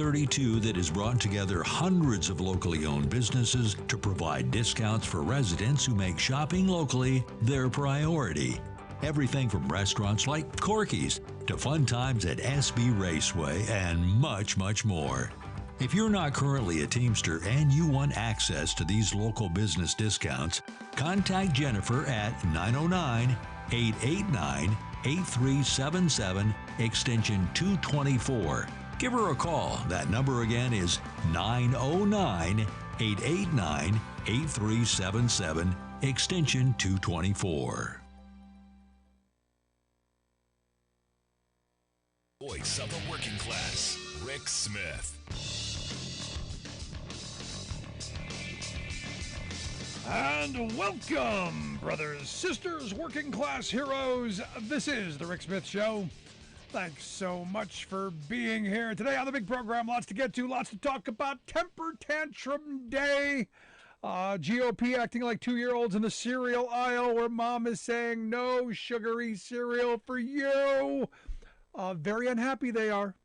32 that has brought together hundreds of locally owned businesses to provide discounts for residents who make shopping locally their priority. Everything from restaurants like Corky's to fun times at SB Raceway and much, much more. If you're not currently a Teamster and you want access to these local business discounts, contact Jennifer at 909-889-8377, extension 224. Give her a call. That number again is 909-889-8377, extension 224. Voice of the working class, Rick Smith. And welcome, brothers, sisters, working class heroes. This is the Rick Smith Show. Thanks so much for being here today on the big program. Lots to get to, lots to talk about. Temper Tantrum Day. GOP acting like 2-year-olds in the cereal aisle where mom is saying no sugary cereal for you. Very unhappy they are.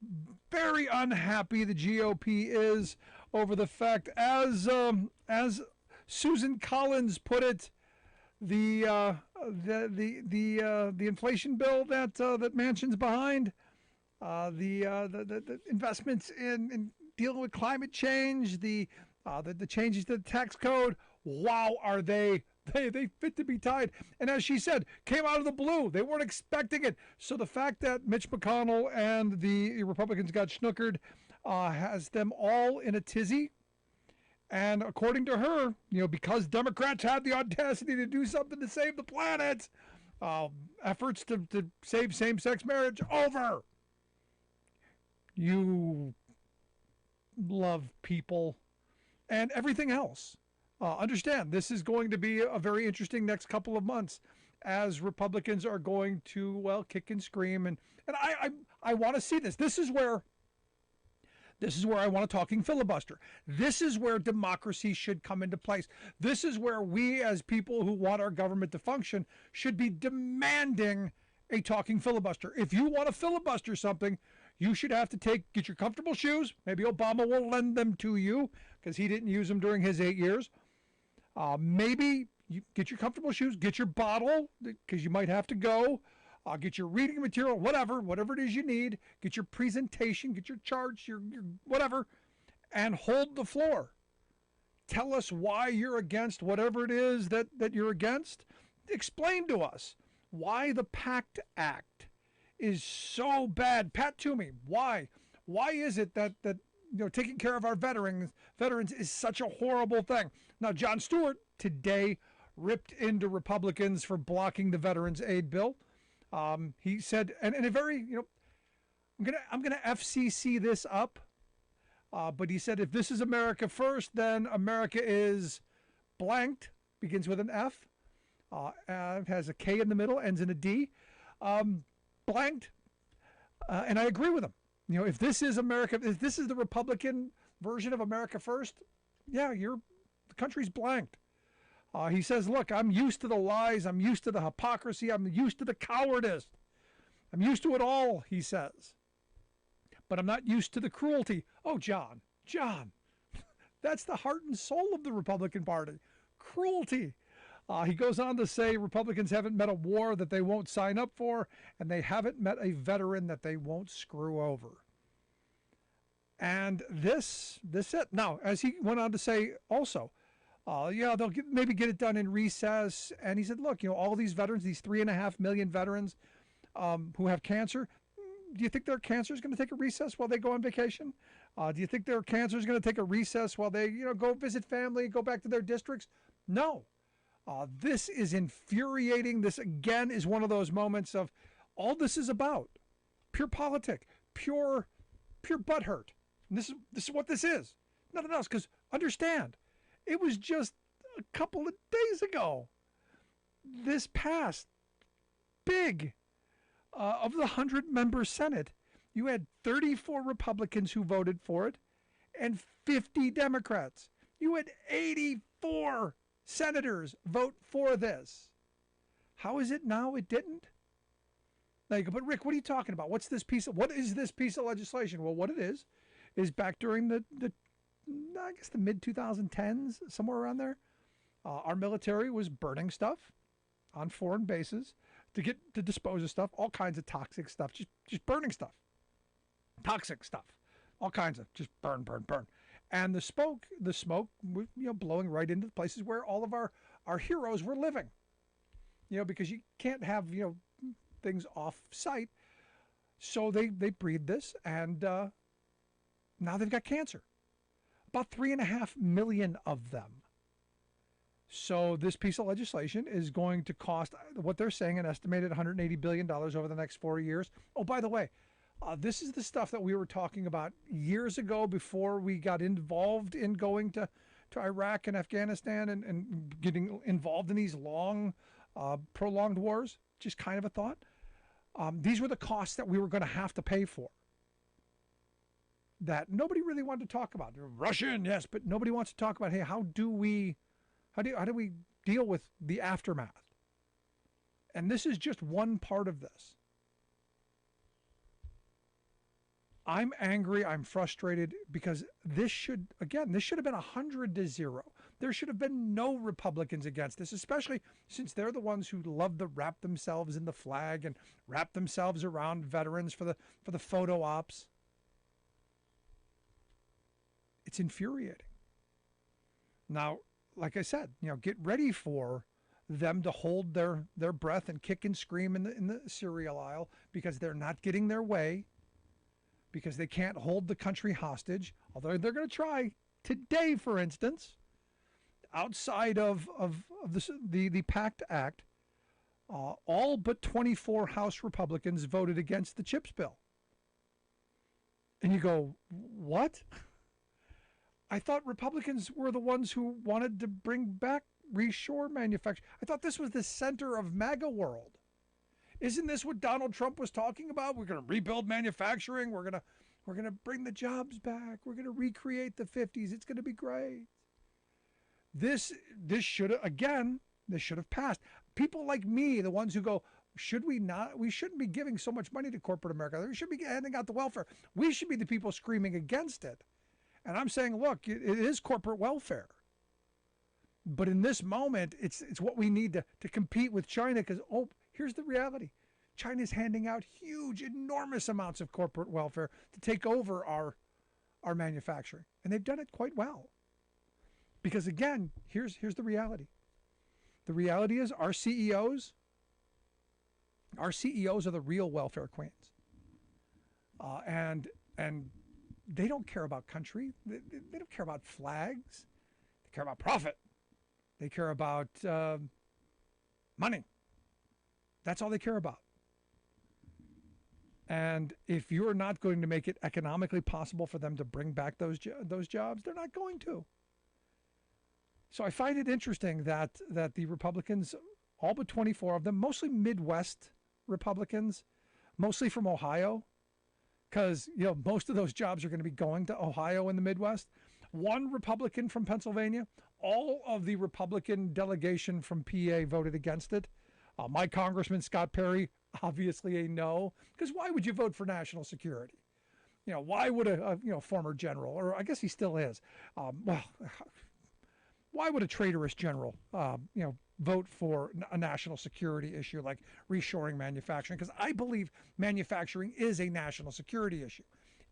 Very unhappy the GOP is over the fact, as Susan Collins put it, the inflation bill that Manchin's behind, the investments in dealing with climate change, the changes to the tax code. Wow, are they fit to be tied? And as she said, came out of the blue. They weren't expecting it. So the fact that Mitch McConnell and the Republicans got snookered has them all in a tizzy. And according to her, because Democrats had the audacity to do something to save the planet, efforts to save same-sex marriage over. You love people and everything else. Understand, this is going to be a very interesting next couple of months as Republicans are going to, kick and scream. And I want to see this. This is where I want a talking filibuster. This is where democracy should come into place. This is where we, as people who want our government to function, should be demanding a talking filibuster. If you want to filibuster something, you should have to get your comfortable shoes. Maybe Obama will lend them to you because he didn't use them during his 8 years. Maybe you get your comfortable shoes, get your bottle because you might have to go. Get your reading material, whatever it is you need. Get your presentation, get your charts, your whatever, and hold the floor. Tell us why you're against whatever it is that you're against. Explain to us why the PACT Act is so bad. Pat Toomey, why? Why is it that taking care of our veterans is such a horrible thing? Now, Jon Stewart today ripped into Republicans for blocking the Veterans Aid bill. He said, and in a very, I'm gonna FCC this up, but he said if this is America first, then America is blanked, begins with an F, has a K in the middle, ends in a D, blanked, and I agree with him. If this is America, if this is the Republican version of America first, yeah, the country's blanked. He says, look, I'm used to the lies. I'm used to the hypocrisy. I'm used to the cowardice. I'm used to it all, he says. But I'm not used to the cruelty. Oh, John, that's the heart and soul of the Republican Party. Cruelty. He goes on to say Republicans haven't met a war that they won't sign up for, and they haven't met a veteran that they won't screw over. And this it. Now, as he went on to say also, they'll maybe get it done in recess. And he said, look, all these veterans, these 3.5 million veterans who have cancer, do you think their cancer is going to take a recess while they go on vacation? Do you think their cancer is going to take a recess while they, go visit family, go back to their districts? No. This is infuriating. This, again, is one of those moments of all this is about. Pure politic, pure butthurt. And this is what this is. Nothing else, because understand, it was just a couple of days ago. This passed big. Of the 100-member Senate, you had 34 Republicans who voted for it and 50 Democrats. You had 84 senators vote for this. How is it now it didn't? Now you go, but Rick, what are you talking about? What is this piece of legislation? Well, what it is is back during the I guess the mid 2010s, somewhere around there. Our military was burning stuff on foreign bases to dispose of stuff, all kinds of toxic stuff, just burning stuff, toxic stuff, all kinds of just burn, and the smoke was, blowing right into the places where all of our heroes were living. Because you can't have things off site, so they breed this, and now they've got cancer. About 3.5 million of them. So this piece of legislation is going to cost, what they're saying, an estimated $180 billion over the next 4 years. Oh, by the way, this is the stuff that we were talking about years ago before we got involved in going to Iraq and Afghanistan and getting involved in these long, prolonged wars. Just kind of a thought. These were the costs that we were going to have to pay for, that nobody really wanted to talk about. Russian, yes, but nobody wants to talk about, hey, how do we deal with the aftermath? And this is just one part of this. I'm angry, I'm frustrated, because this should have been 100-0. There should have been no Republicans against this, especially since they're the ones who love to wrap themselves in the flag and wrap themselves around veterans for the photo ops. It's infuriating. Now, like I said, get ready for them to hold their breath and kick and scream in the cereal aisle, because they're not getting their way, because they can't hold the country hostage, although they're going to try today, for instance, outside of the PACT Act. All but 24 House Republicans voted against the CHIPS bill. And you go, what? I thought Republicans were the ones who wanted to bring back reshore manufacturing. I thought this was the center of MAGA world. Isn't this what Donald Trump was talking about? We're going to rebuild manufacturing. We're going to bring the jobs back. We're going to recreate the 50s. It's going to be great. This should have passed. People like me, the ones who go, we shouldn't be giving so much money to corporate America. We should be handing out the welfare. We should be the people screaming against it. And I'm saying, look, it is corporate welfare. But in this moment, it's what we need to compete with China, because, here's the reality. China's handing out huge, enormous amounts of corporate welfare to take over our manufacturing. And they've done it quite well. Because again, here's the reality. The reality is our CEOs are the real welfare queens. And they don't care about country. They don't care about flags. They care about profit. They care about money. That's all they care about. And if you're not going to make it economically possible for them to bring back those jobs, they're not going to. So I find it interesting that the Republicans, all but 24 of them, mostly Midwest Republicans, mostly from Ohio, because most of those jobs are going to be going to Ohio and the Midwest. One Republican from Pennsylvania. All of the Republican delegation from PA voted against it. My Congressman Scott Perry, obviously a no, because why would you vote for national security? Why would a former general, or I guess he still is, why would a traitorous general, vote for a national security issue like reshoring manufacturing? Because I believe manufacturing is a national security issue.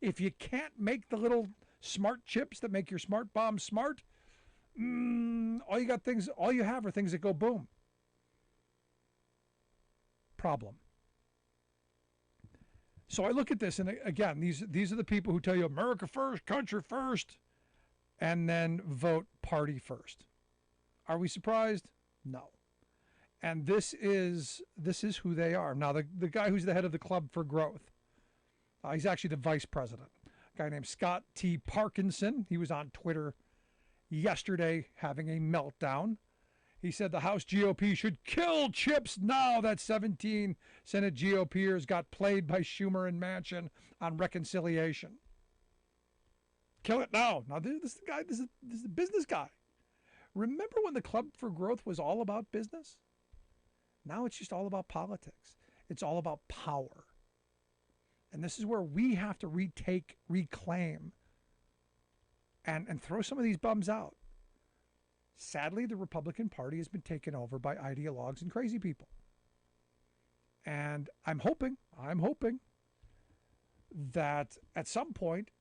If you can't make the little smart chips that make your smart bomb smart, all you have are things that go boom. Problem. So I look at this, and again, these are the people who tell you America first, country first, and then vote party first. Are we surprised? No. And this is who they are. Now, the guy who's the head of the Club for Growth, he's actually the vice president, a guy named Scott T. Parkinson. He was on Twitter yesterday having a meltdown. He said the House GOP should kill CHIPS now that 17 Senate GOPers got played by Schumer and Manchin on reconciliation. Kill it now. Now, this is the guy, this is the business guy. Remember when the Club for Growth was all about business? Now it's just all about politics. It's all about power. And this is where we have to reclaim and throw some of these bums out. Sadly, the Republican Party has been taken over by ideologues and crazy people. And I'm hoping that at some point,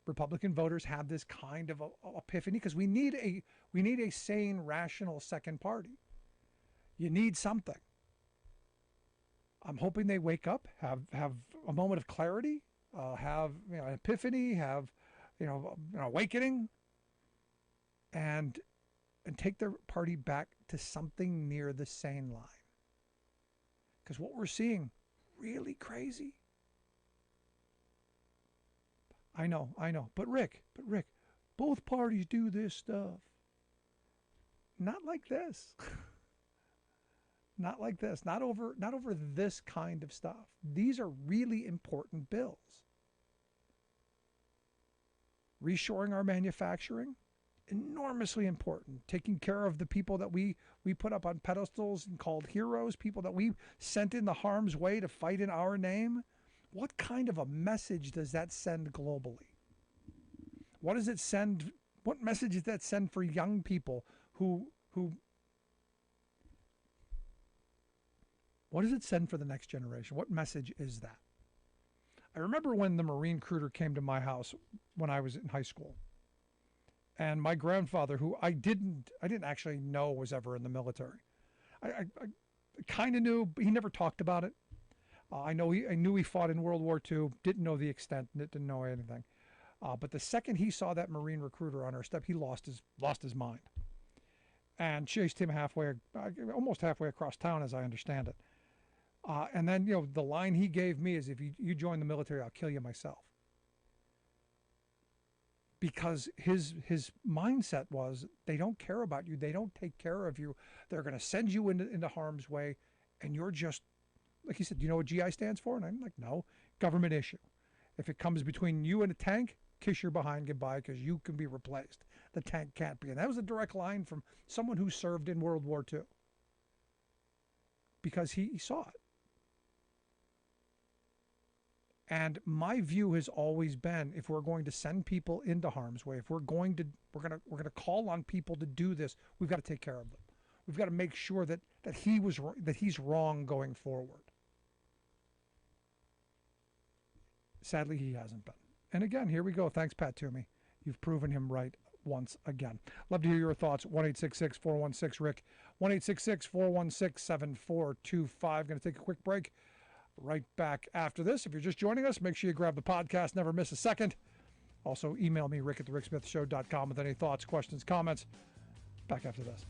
Republican voters have this kind of a epiphany, because we need a sane, rational second party. You need something. I'm hoping they wake up, have a moment of clarity, have an epiphany, have an awakening, and take their party back to something near the sane line. Because what we're seeing, really crazy. I know. But Rick, both parties do this stuff. Not like this. Not like this. Not over this kind of stuff. These are really important bills. Reshoring our manufacturing, enormously important. Taking care of the people that we put up on pedestals and called heroes, people that we sent in the harm's way to fight in our name. What kind of a message does that send globally? What does it send? What message does that send for young people who what does it send for the next generation? What message is that? I remember when the Marine recruiter came to my house when I was in high school. And my grandfather, who I didn't actually know was ever in the military. I kind of knew, but he never talked about it. I knew he fought in World War II, didn't know the extent, didn't know anything. But the second he saw that Marine recruiter on our step, he lost his mind, and chased him almost halfway across town, as I understand it. And then the line he gave me is, "If you join the military, I'll kill you myself." Because his mindset was, they don't care about you, they don't take care of you, they're going to send you into harm's way, and you're just, like he said, "Do you know what GI stands for?" And I'm like, "No, government issue. If it comes between you and a tank, kiss your behind goodbye, because you can be replaced. The tank can't be." And that was a direct line from someone who served in World War II, because he saw it. And my view has always been, if we're going to send people into harm's way, if we're going to call on people to do this, we've got to take care of them. We've got to make sure that he's wrong going forward. Sadly, he hasn't been. And again, here we go. Thanks, Pat Toomey. You've proven him right once again. Love to hear your thoughts. 1-866-416-RICK. 1-866-416-7425. Going to take a quick break. Right back after this. If you're just joining us, make sure you grab the podcast. Never miss a second. Also, email me, rick@thericksmithshow.com, with any thoughts, questions, comments. Back after this.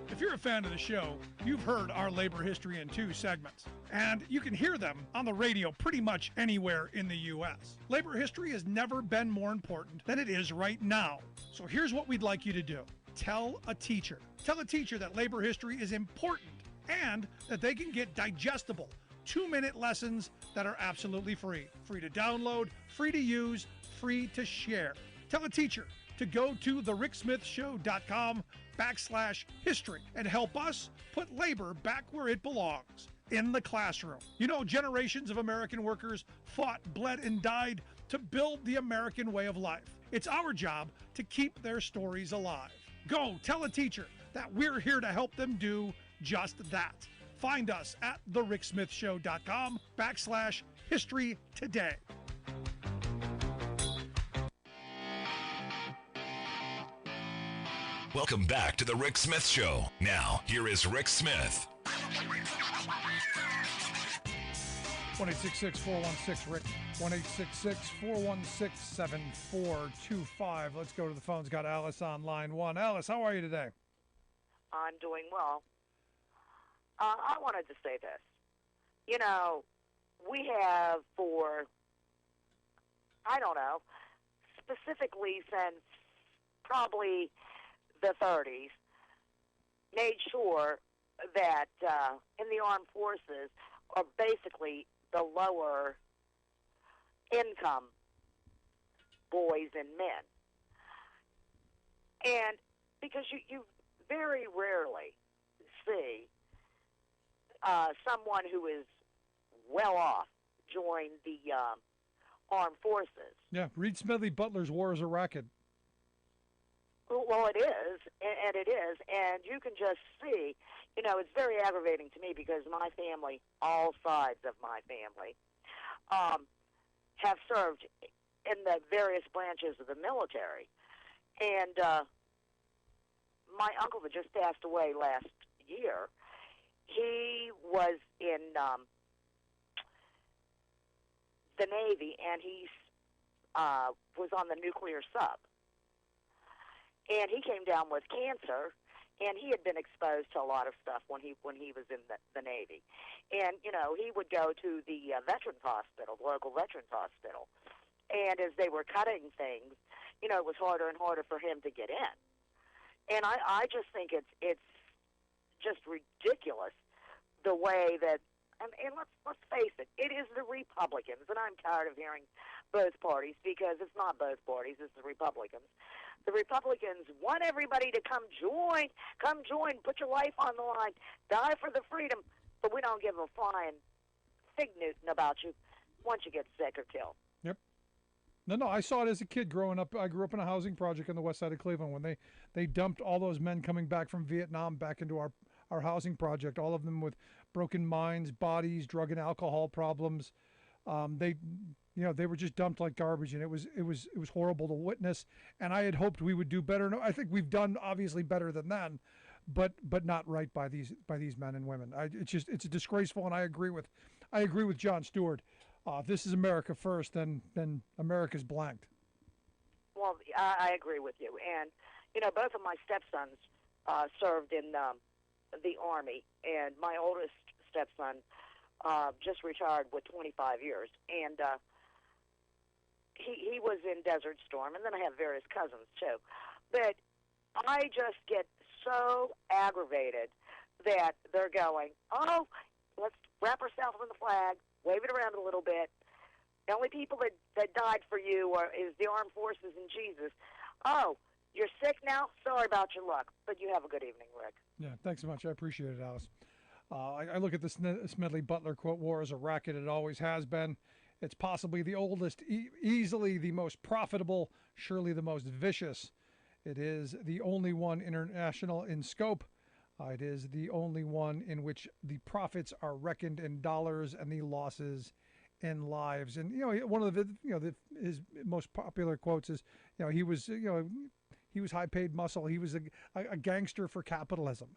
If you're a fan of the show, you've heard our labor history in 2 segments, and you can hear them on the radio pretty much anywhere in the U.S. Labor history has never been more important than it is right now. So here's what we'd like you to do. Tell a teacher. Tell a teacher that labor history is important and that they can get digestible 2-minute lessons that are absolutely free. Free to download, free to use, free to share. Tell a teacher to go to thericksmithshow.com/history and help us put labor back where it belongs, in the classroom. You know, generations of American workers fought, bled, and died to build the American way of life. It's our job to keep their stories alive. Go tell a teacher that we're here to help them do just that. Find us at thericksmithshow.com/history today. Welcome back to the Rick Smith Show. Now, here is Rick Smith. 1-866-416-RICK. 1-866-416-7425. Let's go to the phones. Got Alice on line 1. Alice, how are you today? I'm doing well. I wanted to say this. You know, we have specifically since probably the 30s, made sure that in the armed forces are basically the lower income boys and men. And because you very rarely see someone who is well off join the armed forces. Yeah, read Smedley Butler's War is a Racket. Well, it is, and it is, and you can just see, it's very aggravating to me because my family, all sides of my family, have served in the various branches of the military. And my uncle that just passed away last year, he was in the Navy, and he was on the nuclear sub. And he came down with cancer, and he had been exposed to a lot of stuff when he was in the Navy. And, he would go to the Veterans Hospital, the local Veterans Hospital. And as they were cutting things, it was harder and harder for him to get in. And I just think it's just ridiculous the way that, and let's face it, it is the Republicans, and I'm tired of hearing both parties because it's not both parties, it's the Republicans. The Republicans want everybody to come join, put your life on the line, die for the freedom, but we don't give a flying fig Newton about you once you get sick or killed. Yep. No, I saw it as a kid growing up. I grew up in a housing project on the west side of Cleveland when they dumped all those men coming back from Vietnam back into our housing project, all of them with broken minds, bodies, drug and alcohol problems. They were just dumped like garbage, and it was horrible to witness. And I had hoped we would do better. No, I think we've done obviously better than then, but not right by these men and women. It's disgraceful, and I agree with Jon Stewart. If this is America first, then America's blanked. Well, I agree with you, and both of my stepsons served in the Army, and my oldest stepson just retired with 25 years, and he was in Desert Storm, and then I have various cousins too. But I just get so aggravated that they're going, oh, let's wrap ourselves in the flag, wave it around a little bit. The only people that died for you is the armed forces and Jesus. Oh, you're sick now? Sorry about your luck, but you have a good evening, Rick. Yeah, thanks so much. I appreciate it, Alice. I look at this Smedley Butler quote, war is a racket. It always has been. It's possibly the oldest, easily the most profitable, surely the most vicious. It is the only one international in scope. It is the only one in which the profits are reckoned in dollars and the losses in lives. And one of his most popular quotes is, he was high-paid muscle. He was a gangster for capitalism.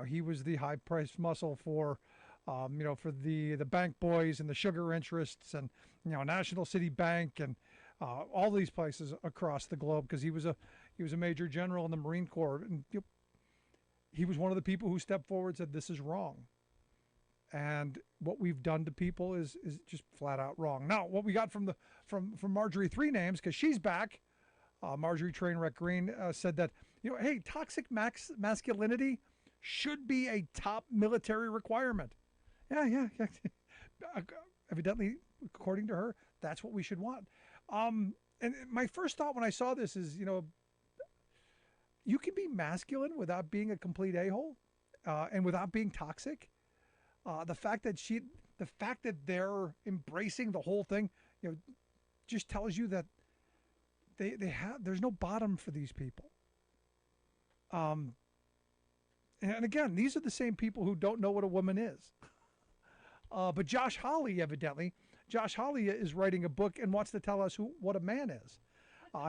He was the high-priced muscle for the bank boys and the sugar interests and National City Bank and all these places across the globe, because he was a major general in the Marine Corps, and he was one of the people who stepped forward and said this is wrong, and what we've done to people is just flat out wrong. Now, what we got from Marjorie Three Names, because she's back, Marjorie Trainwreck Green said that hey, toxic masculinity should be a top military requirement. Yeah. Evidently, according to her, that's what we should want. And my first thought when I saw this is, you can be masculine without being a complete a-hole, and without being toxic. The fact that they're embracing the whole thing, just tells you that there's no bottom for these people. And again, these are the same people who don't know what a woman is. But Josh Hawley is writing a book and wants to tell us what a man is.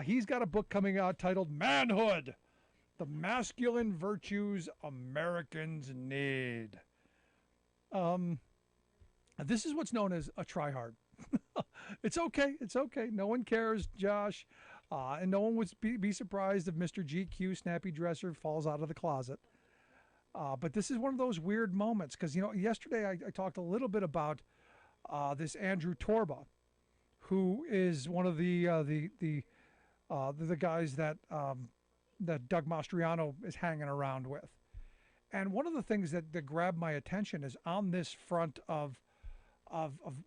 He's got a book coming out titled Manhood, The Masculine Virtues Americans Need. This is what's known as a tryhard. It's okay. No one cares, Josh. And no one would be surprised if Mr. GQ Snappy Dresser falls out of the closet. But this is one of those weird moments because, yesterday I talked a little bit about this Andrew Torba, who is one of the guys that Doug Mastriano is hanging around with. And one of the things that grabbed my attention is on this front of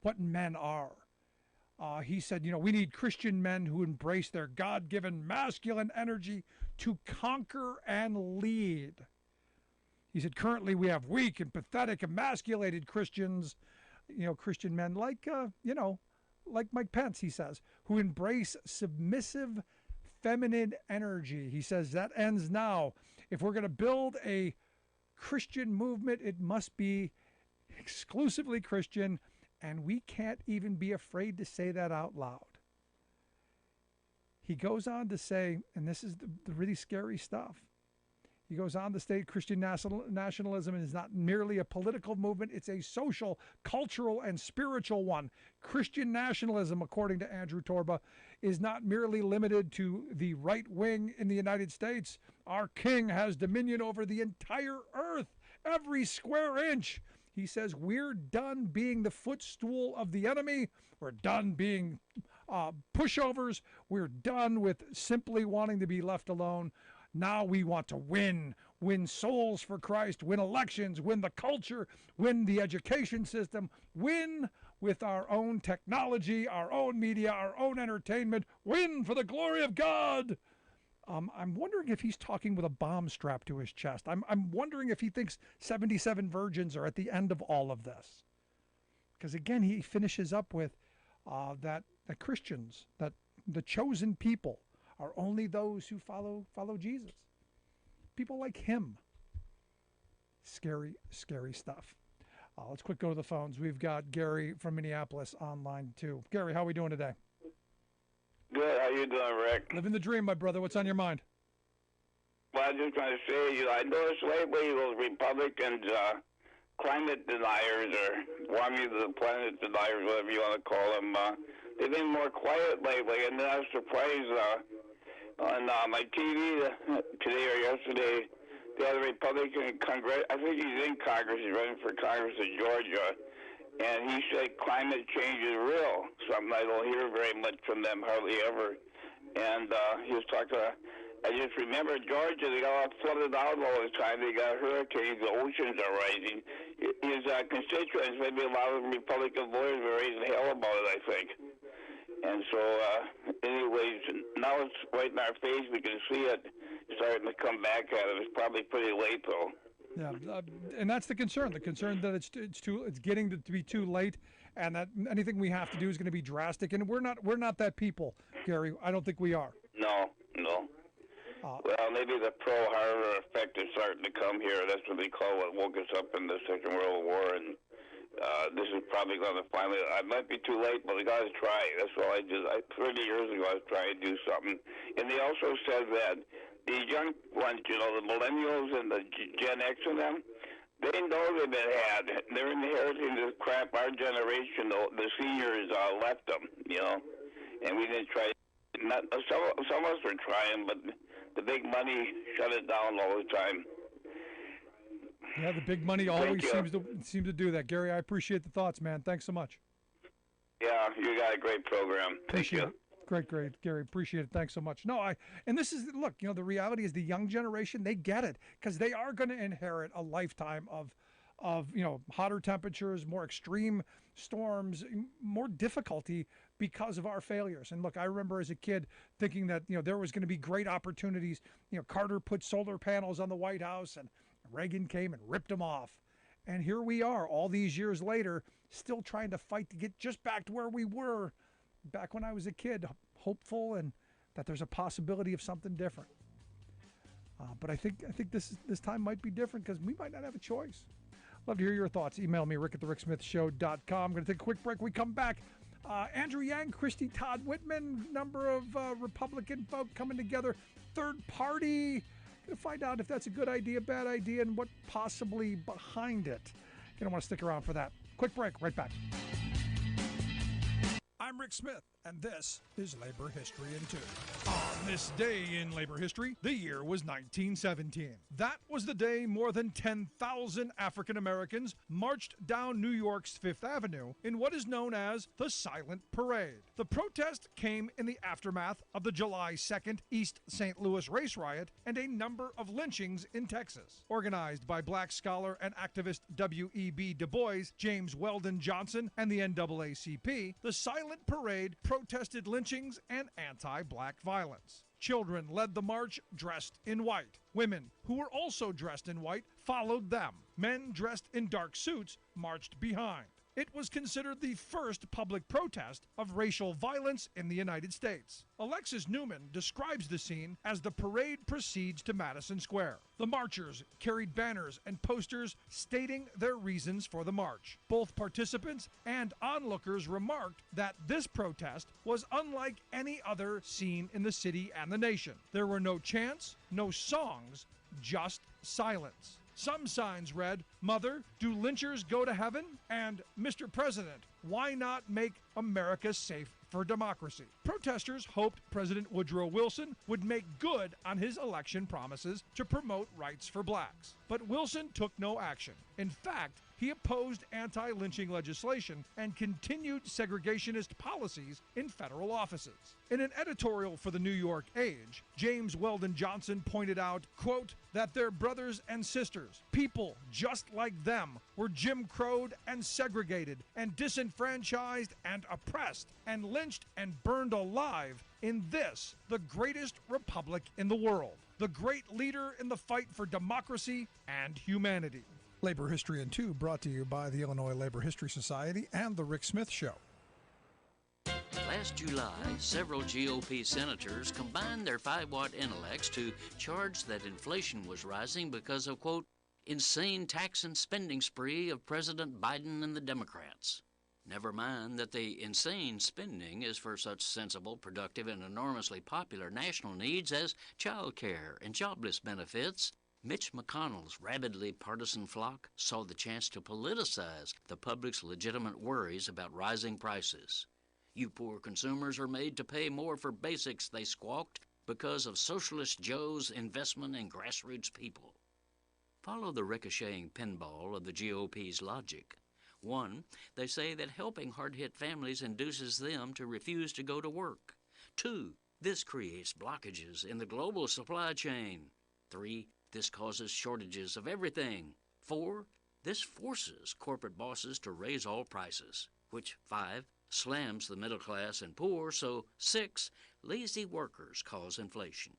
what men are. He said, we need Christian men who embrace their God-given masculine energy to conquer and lead. He said, currently we have weak and pathetic, emasculated Christians, Christian men like Mike Pence, he says, who embrace submissive feminine energy. He says that ends now. If we're going to build a Christian movement, it must be exclusively Christian, and we can't even be afraid to say that out loud. He goes on to say, and this is the really scary stuff, he goes on to state Christian nationalism is not merely a political movement, it's a social, cultural, and spiritual one. Christian nationalism, according to Andrew Torba, is not merely limited to the right wing in the United States. Our king has dominion over the entire earth, every square inch. He says, we're done being the footstool of the enemy. We're done being pushovers. We're done with simply wanting to be left alone. Now we want to win souls for Christ, win elections, win the culture, win the education system, win with our own technology, our own media, our own entertainment, win for the glory of God. I'm wondering if he's talking with a bomb strapped to his chest. I'm wondering if he thinks 77 virgins are at the end of all of this. Because again, he finishes up with that Christians, that the chosen people, are only those who follow Jesus. People like him. Scary, scary stuff. Let's quick go to the phones. We've got Gary from Minneapolis online too. Gary, how are we doing today? Good. How you doing, Rick? Living the dream, my brother. What's on your mind? Well, I just want to say, I noticed lately those Republicans, climate deniers or warming of the planet deniers, whatever you want to call them, they've been more quiet lately, and I was surprised on my TV today or yesterday, they had a Republican Congress, I think he's in Congress, he's running for Congress in Georgia, and he said climate change is real, something I don't hear very much from them, hardly ever. And he was talking I just remember Georgia, they got all flooded out all the time, they got hurricanes, the oceans are rising. His constituents, maybe a lot of Republican lawyers were raising hell about it, I think. And so, anyways, now it's right in our face. We can see it starting to come back at it. It's probably pretty late, though. Yeah, and that's the concern. The concern that it's getting to be too late, and that anything we have to do is going to be drastic. And we're not that people, Gary. I don't think we are. No. Well, maybe the Pearl Harbor effect is starting to come here. That's what they call what woke us up in the Second World War, and this is probably going to finally. I might be too late, but we got to try. That's all I did. 30 years ago, I was trying to do something. And they also said that the young ones, the millennials and the Gen X and them, they know they've been had. They're inheriting this crap our generation, the seniors, left them, And we didn't try. Some of us were trying, but the big money shut it down all the time. Yeah, the big money always seems to do that. Gary, I appreciate the thoughts, man. Thanks so much. Yeah, you got a great program. Appreciate it. Great, Gary. Appreciate it. Thanks so much. No, and this is, look, the reality is the young generation, they get it because they are going to inherit a lifetime of hotter temperatures, more extreme storms, more difficulty because of our failures. And look, I remember as a kid thinking that, there was going to be great opportunities. Carter put solar panels on the White House and Reagan came and ripped them off. And here we are all these years later, still trying to fight to get just back to where we were back when I was a kid, hopeful and that there's a possibility of something different. But I think this time might be different because we might not have a choice. Love to hear your thoughts. Email me, rick@thericksmithshow.com. I'm going to take a quick break. We come back. Andrew Yang, Christy Todd Whitman, number of Republican folk coming together. Third party. Going to find out if that's a good idea, bad idea, and what possibly behind it. You don't want to stick around for that. Quick break. Right back. I'm Rick Smith, and this is Labor History in 2 on On this day in labor history, the year was 1917. That was the day more than 10,000 African Americans marched down New York's Fifth Avenue in what is known as the Silent Parade. The protest came in the aftermath of the July 2nd East St. Louis race riot and a number of lynchings in Texas. Organized by black scholar and activist W.E.B. Du Bois, James Weldon Johnson, and the NAACP, the Silent Parade protested lynchings and anti-black violence. Children led the march dressed in white. Women, who were also dressed in white, followed them. Men dressed in dark suits marched behind. It was considered the first public protest of racial violence in the United States. Alexis Newman describes the scene as the parade proceeds to Madison Square. The marchers carried banners and posters stating their reasons for the march. Both participants and onlookers remarked that this protest was unlike any other seen in the city and the nation. There were no chants, no songs, just silence. Some signs read, "Mother, do lynchers go to heaven?" and "Mr. President, why not make America safe for democracy?" Protesters hoped President Woodrow Wilson would make good on his election promises to promote rights for blacks. But Wilson took no action. In fact, he opposed anti-lynching legislation and continued segregationist policies in federal offices. In an editorial for the New York Age, James Weldon Johnson pointed out, quote, that their brothers and sisters, people just like them, were Jim Crowed and segregated and disenfranchised and oppressed and lynched and burned alive in this, the greatest republic in the world, the great leader in the fight for democracy and humanity. Labor History in 2 brought to you by the Illinois Labor History Society and The Rick Smith Show. Last July, several GOP senators combined their 5-watt intellects to charge that inflation was rising because of, quote, insane tax and spending spree of President Biden and the Democrats. Never mind that the insane spending is for such sensible, productive, and enormously popular national needs as child care and jobless benefits. Mitch McConnell's rabidly partisan flock saw the chance to politicize the public's legitimate worries about rising prices. You poor consumers are made to pay more for basics, they squawked, because of Socialist Joe's investment in grassroots people. Follow the ricocheting pinball of the GOP's logic. 1, they say that helping hard-hit families induces them to refuse to go to work. 2, this creates blockages in the global supply chain. 3, this causes shortages of everything. 4, this forces corporate bosses to raise all prices, which 5, slams the middle class and poor, so 6, lazy workers cause inflation.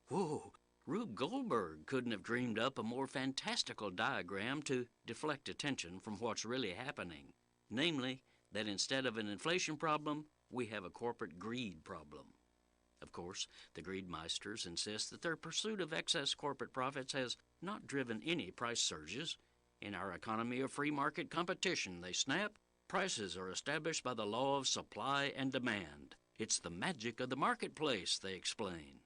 Whoa, Rube Goldberg couldn't have dreamed up a more fantastical diagram to deflect attention from what's really happening, namely that instead of an inflation problem, we have a corporate greed problem. Of course, the greedmeisters insist that their pursuit of excess corporate profits has not driven any price surges. In our economy of free market competition, they snap, prices are established by the law of supply and demand. It's the magic of the marketplace, they explain.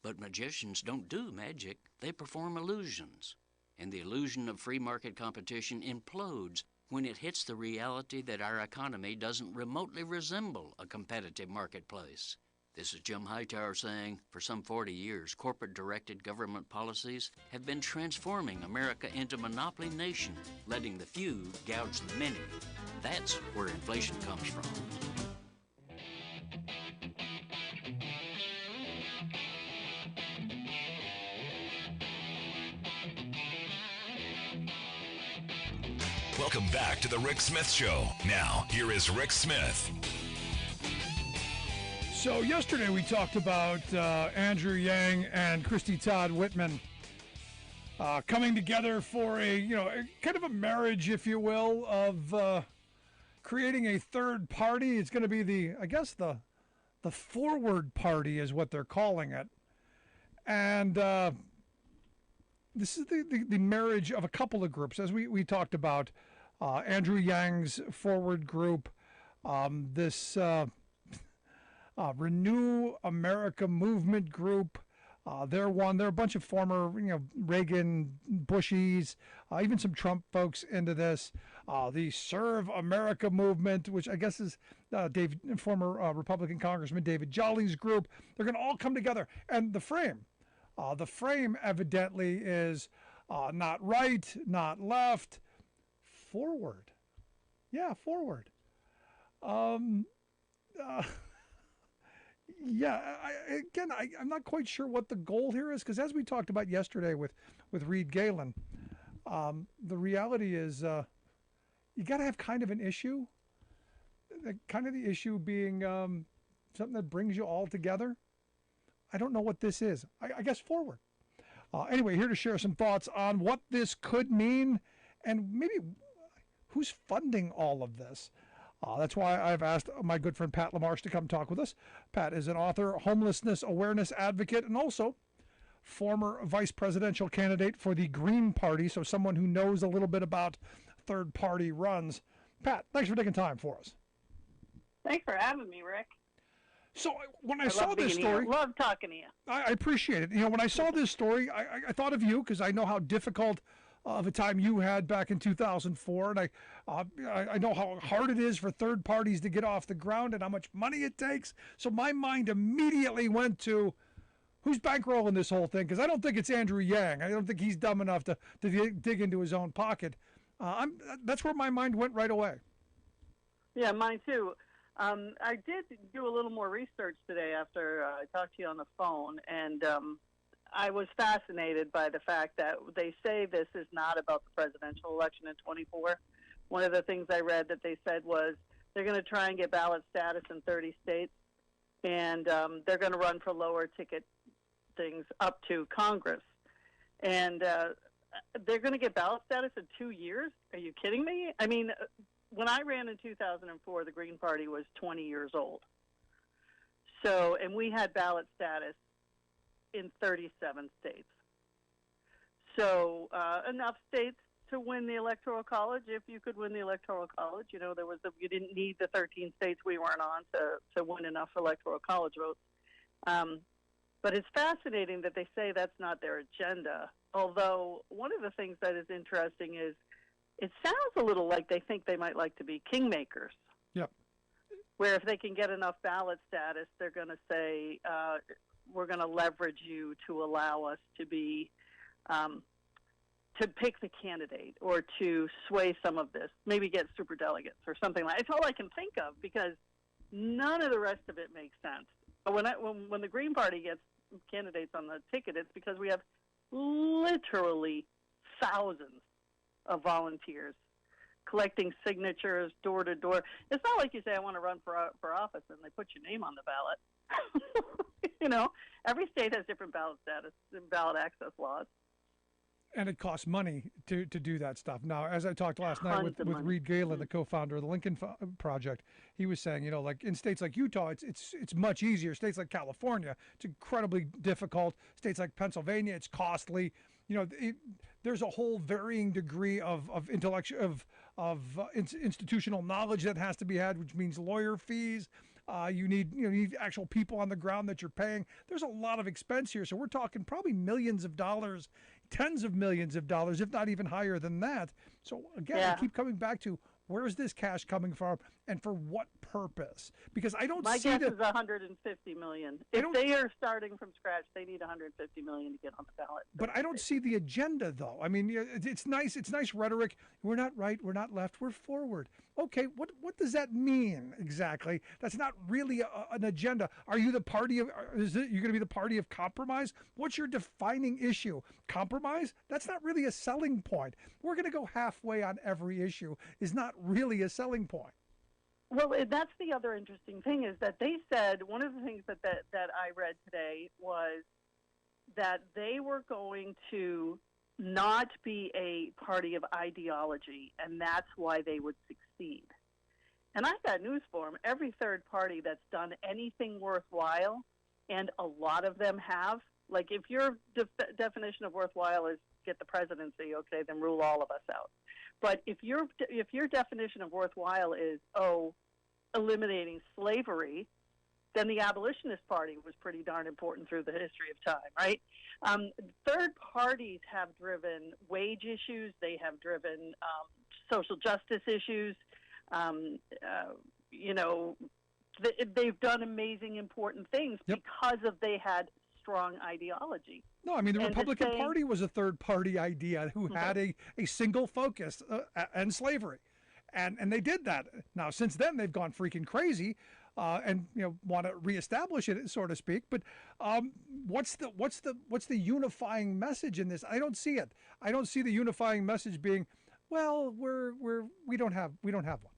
But magicians don't do magic, they perform illusions. And the illusion of free market competition implodes when it hits the reality that our economy doesn't remotely resemble a competitive marketplace. This is Jim Hightower saying, for some 40 years, corporate-directed government policies have been transforming America into a monopoly nation, letting the few gouge the many. That's where inflation comes from. Welcome back to the Rick Smith Show. Now, here is Rick Smith. So yesterday we talked about Andrew Yang and Christy Todd Whitman coming together for a kind of a marriage, if you will, of creating a third party. It's going to be the Forward Party is what they're calling it, and this is the marriage of a couple of groups, as we talked about. Andrew Yang's Forward Group, this Renew America Movement Group. They're a bunch of former, Reagan, Bushies, even some Trump folks into this. The Serve America movement, which I guess is former Republican Congressman David Jolly's group. They're going to all come together. And the frame evidently is not right, not left, forward. Yeah, forward. Yeah, I'm not quite sure what the goal here is, because as we talked about yesterday with Reed Galen, the reality is you got to have kind of an issue, kind of the issue being something that brings you all together. I don't know what this is. I guess forward. Anyway, here to share some thoughts on what this could mean and maybe who's funding all of this. That's why I've asked my good friend Pat LaMarche to come talk with us. Pat is an author, homelessness awareness advocate, and also former vice presidential candidate for the Green Party, so someone who knows a little bit about third-party runs. Pat, thanks for taking time for us. Thanks for having me, Rick. So when I saw this story, love talking to you. I appreciate it. You know, when I saw this story, I thought of you because I know how difficult of a time you had back in 2004, and I know how hard it is for third parties to get off the ground and how much money it takes. So my mind immediately went to who's bankrolling this whole thing, because I don't think it's Andrew Yang. I don't think he's dumb enough to dig into his own pocket. That's where my mind went right away. Yeah, mine too. I did do a little more research today after I talked to you on the phone, and I was fascinated by the fact that they say this is not about the presidential election in 24. One of the things I read that they said was they're going to try and get ballot status in 30 states, and they're going to run for lower ticket things up to Congress. And they're going to get ballot status in 2 years? Are you kidding me? I mean, when I ran in 2004, the Green Party was 20 years old. So, and we had ballot status in 37 states. So enough states to win the Electoral College. If you could win the Electoral College, you know, you didn't need the 13 states we weren't on to win enough Electoral College votes. But it's fascinating that they say that's not their agenda. Although one of the things that is interesting is it sounds a little like they think they might like to be kingmakers. Yep. Where if they can get enough ballot status, they're going to say, we're going to leverage you to allow us to be, to pick the candidate or to sway some of this, maybe get superdelegates or something like that. It's all I can think of because none of the rest of it makes sense. When the Green Party gets candidates on the ticket, it's because we have literally thousands of volunteers collecting signatures door to door. It's not like you say, I want to run for office, and they put your name on the ballot. You know, every state has different ballot status and ballot access laws. And it costs money to do that stuff. Now, as I talked last night with Reed Galen, the co-founder of the Lincoln Project, he was saying, you know, like in states like Utah, it's much easier. States like California, it's incredibly difficult. States like Pennsylvania, it's costly. You know, there's a whole varying degree of institutional knowledge that has to be had, which means lawyer fees. You need actual people on the ground that you're paying. There's a lot of expense here. So we're talking probably millions of dollars, tens of millions of dollars, if not even higher than that. So again, I keep coming back to where is this cash coming from and for what purpose? Because I don't My see guess is $150 million. If they are starting from scratch, they need $150 million to get on the ballot. But I don't see the agenda, though. I mean, it's nice. It's nice rhetoric. We're not right. We're not left. We're forward. Okay, what does that mean exactly? That's not really an agenda. Are you the party of? Is it you going to be the party of compromise? What's your defining issue? Compromise? That's not really a selling point. We're going to go halfway on every issue. Is not really a selling point. Well, that's the other interesting thing is that they said one of the things that I read today was that they were going to not be a party of ideology, and that's why they would succeed. And I've got news for them. Every third party that's done anything worthwhile, and a lot of them have, like if your definition of worthwhile is get the presidency, okay, then rule all of us out. But if your definition of worthwhile is, eliminating slavery, then the Abolitionist Party was pretty darn important through the history of time, right? Third parties have driven wage issues. They have driven social justice issues. They've done amazing, important things because they had strong ideology. No, I mean, the Republican Party was a third-party idea who had a single focus, and slavery. And they did that. Now, since then, they've gone freaking crazy, and want to reestablish it, so to speak. But what's the unifying message in this? I don't see it. I don't see the unifying message being, well, we don't have one.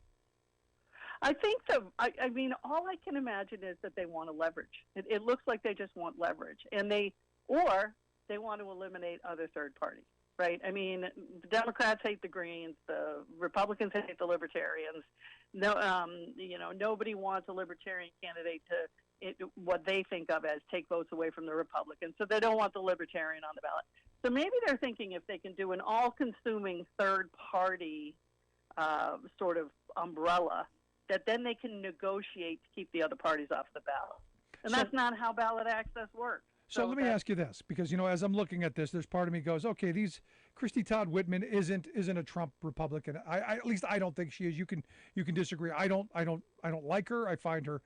I think I mean, all I can imagine is that they want to leverage. It looks like they just want leverage, and they want to eliminate other third parties, right? I mean, the Democrats hate the Greens, the Republicans hate the Libertarians. No, nobody wants a Libertarian candidate to what they think of as take votes away from the Republicans, so they don't want the Libertarian on the ballot. So maybe they're thinking if they can do an all-consuming third-party sort of umbrella, that then they can negotiate to keep the other parties off the ballot. And that's not how ballot access works. So let me ask you this, because as I'm looking at this, there's part of me goes, okay, Christy Todd Whitman isn't a Trump Republican. At least I don't think she is. You can disagree. I don't like her. I find her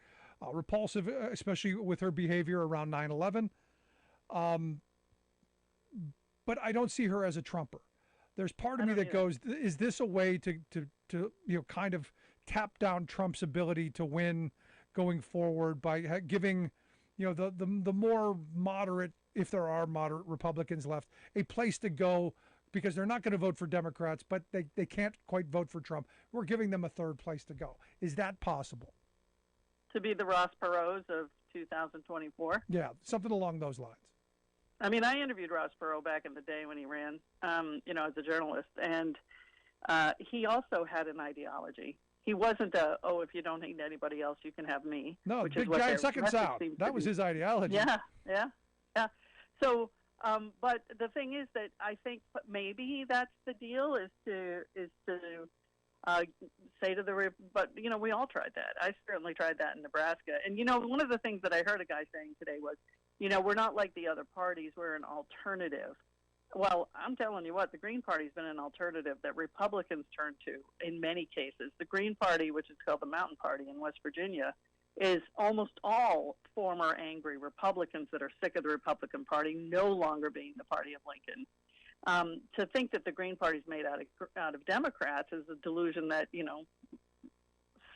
repulsive, especially with her behavior around 9/11. But I don't see her as a Trumper. There's part of me that goes, is this a way to kind of tap down Trump's ability to win going forward by giving the more moderate, if there are moderate Republicans left, a place to go, because they're not going to vote for Democrats, but they can't quite vote for Trump. We're giving them a third place to go. Is that possible? To be the Ross Perot's of 2024? Yeah, something along those lines. I mean, I interviewed Ross Perot back in the day when he ran, as a journalist, and he also had an ideology. He wasn't if you don't need anybody else, you can have me. No, which big giant seconds out. That was his ideology. Yeah. So, but the thing is that I think maybe that's the deal, is to say to but we all tried that. I certainly tried that in Nebraska. And one of the things that I heard a guy saying today was, we're not like the other parties. We're an alternative. Well, I'm telling you what, the Green Party's been an alternative that Republicans turn to in many cases. The Green Party, which is called the Mountain Party in West Virginia, is almost all former angry Republicans that are sick of the Republican Party no longer being the party of Lincoln. To think that the Green Party's made out of Democrats is a delusion that,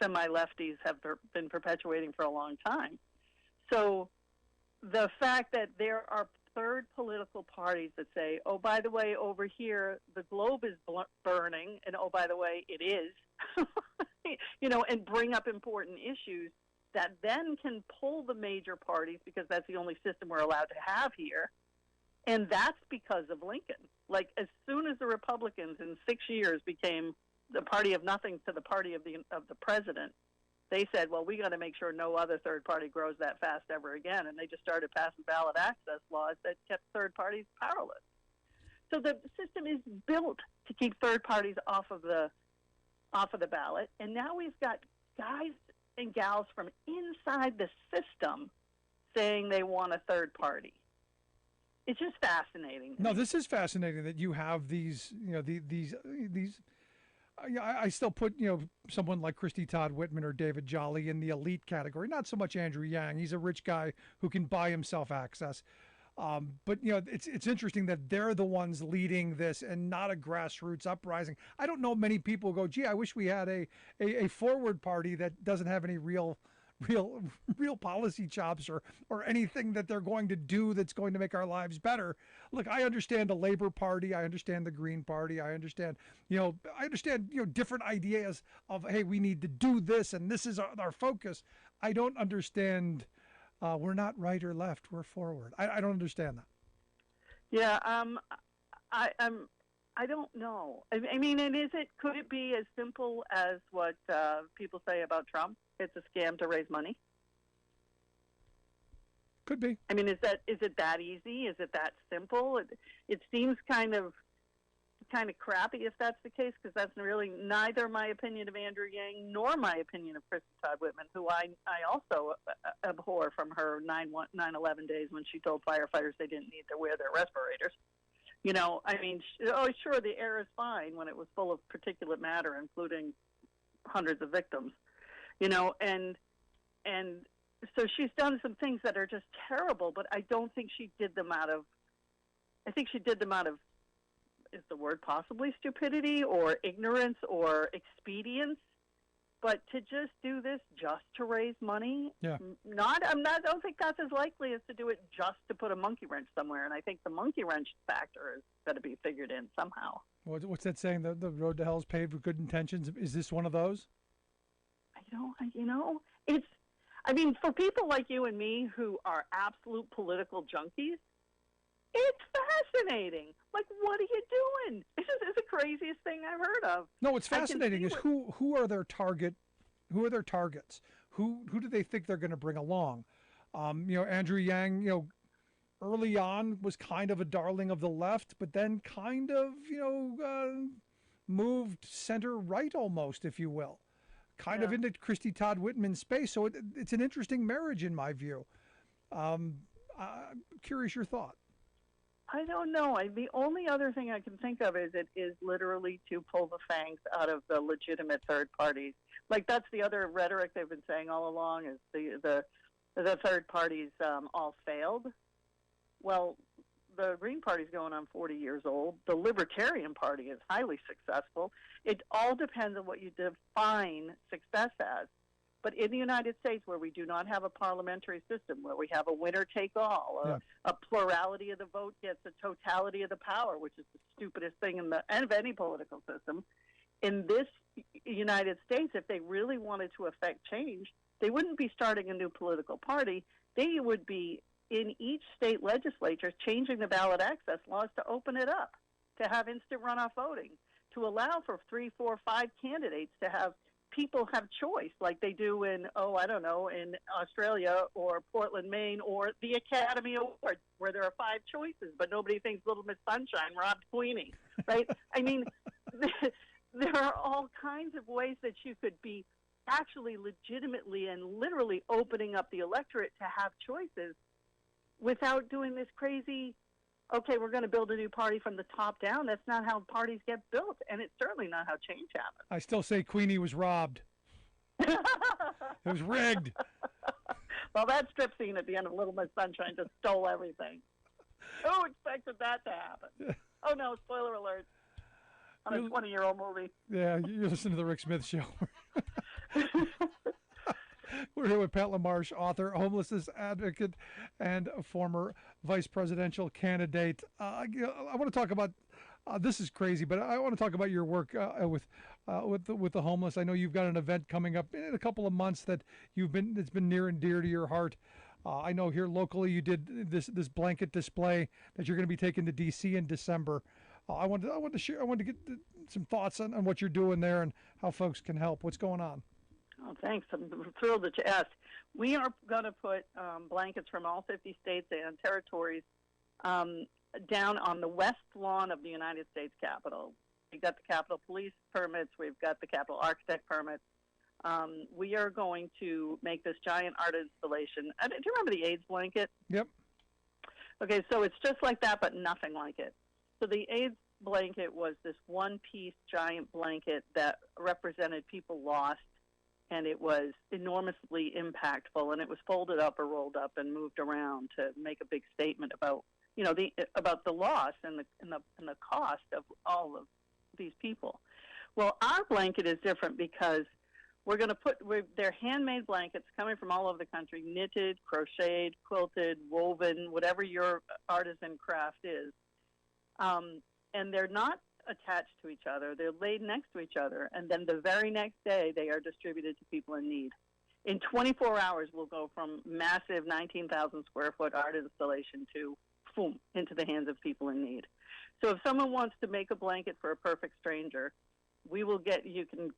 semi-lefties have been perpetuating for a long time. So the fact that there are third political parties that say, oh, by the way, over here, the globe is burning, and oh, by the way, it is, and bring up important issues that then can pull the major parties, because that's the only system we're allowed to have here. And that's because of Lincoln. Like, as soon as the Republicans in 6 years became the party of nothing to the party of the president, they said, well, we got to make sure no other third party grows that fast ever again. And they just started passing ballot access laws that kept third parties powerless. So the system is built to keep third parties off of the ballot. And now we've got guys and gals from inside the system saying they want a third party. It's just fascinating. No, this is fascinating that you have these, these. I still put, someone like Christy Todd Whitman or David Jolly in the elite category. Not so much Andrew Yang. He's a rich guy who can buy himself access. But, it's interesting that they're the ones leading this and not a grassroots uprising. I don't know many people who go, gee, I wish we had a forward party that doesn't have any real policy chops or anything that they're going to do that's going to make our lives better. Look, I understand the Labor Party, I understand the Green Party, I understand different ideas of, hey, we need to do this and this is our focus. I don't understand we're not right or left, we're forward. I don't understand that. Yeah, I don't know. I mean, and could it be as simple as what people say about Trump? It's a scam to raise money. Could be. I mean, is it that easy? Is it that simple? It seems kind of kind of crappy if that's the case, because that's really neither my opinion of Andrew Yang nor my opinion of Christy Todd Whitman, who I also abhor from her 9/11 days when she told firefighters they didn't need to wear their respirators. You know, I mean, sure, the air is fine when it was full of particulate matter, including hundreds of victims. You know, and so she's done some things that are just terrible, but I don't think she did them out of. I think she did them out of, is the word possibly stupidity or ignorance or expedience, but to just do this just to raise money, yeah. I don't think that's as likely as to do it just to put a monkey wrench somewhere. And I think the monkey wrench factor is got to be figured in somehow. What's that saying? The road to hell is paved with good intentions. Is this one of those? It's, I mean, for people like you and me who are absolute political junkies, it's fascinating. Like, what are you doing? This is the craziest thing I've heard of. No, what's fascinating is who are their target? Who are their targets? Who do they think they're going to bring along? Andrew Yang, early on was kind of a darling of the left, but then kind of, moved center right almost, if you will, kind of into Christy Todd Whitman's space. So it's an interesting marriage in my view. I'm curious your thought. I don't know. The only other thing I can think of is it is literally to pull the fangs out of the legitimate third parties. Like, that's the other rhetoric they've been saying all along, is the third parties all failed. Well, the Green Party's going on 40 years old. The Libertarian Party is highly successful. It all depends on what you define success as. But in the United States, where we do not have a parliamentary system, where we have a winner-take-all, a plurality of the vote gets a totality of the power, which is the stupidest thing in the end of any political system. In this United States, if they really wanted to affect change, they wouldn't be starting a new political party. They would be, in each state legislature, changing the ballot access laws to open it up, to have instant runoff voting, to allow for 3, 4, 5 candidates, to have people have choice, like they do in, in Australia or Portland, Maine, or the Academy Awards, where there are 5 choices, but nobody thinks Little Miss Sunshine robbed Queenie, right? I mean, there are all kinds of ways that you could be actually legitimately and literally opening up the electorate to have choices without doing this crazy, okay, we're going to build a new party from the top down. That's not how parties get built, and it's certainly not how change happens. I still say Queenie was robbed. It was rigged. Well, that strip scene at the end of Little Miss Sunshine just stole everything. Who expected that to happen? Oh, no, spoiler alert. On a 20-year-old movie. Yeah, you listen to the Rick Smith Show. We're here with Pat LaMarche, author, homelessness advocate, and a former vice presidential candidate. I want to talk about this is crazy, but I want to talk about your work with the homeless. I know you've got an event coming up in a couple of months that's been near and dear to your heart. I know here locally you did this blanket display that you're going to be taking to D.C. in December. I wanted to get some thoughts on what you're doing there and how folks can help. What's going on? Oh, thanks. I'm thrilled that you asked. We are going to put blankets from all 50 states and territories down on the west lawn of the United States Capitol. We've got the Capitol Police permits. We've got the Capitol Architect permits. We are going to make this giant art installation. Do you remember the AIDS blanket? Yep. Okay, so it's just like that, but nothing like it. So the AIDS blanket was this one-piece giant blanket that represented people lost, and it was enormously impactful, and it was folded up or rolled up and moved around to make a big statement about, about the loss and the cost of all of these people. Well, our blanket is different because we're going to they're handmade blankets coming from all over the country, knitted, crocheted, quilted, woven, whatever your artisan craft is. And they're not attached to each other. They're laid next to each other, and then the very next day they are distributed to people in need. In 24 hours, we'll go from massive 19,000 square foot art installation to boom, into the hands of people in need. So if someone wants to make a blanket for a perfect stranger, you can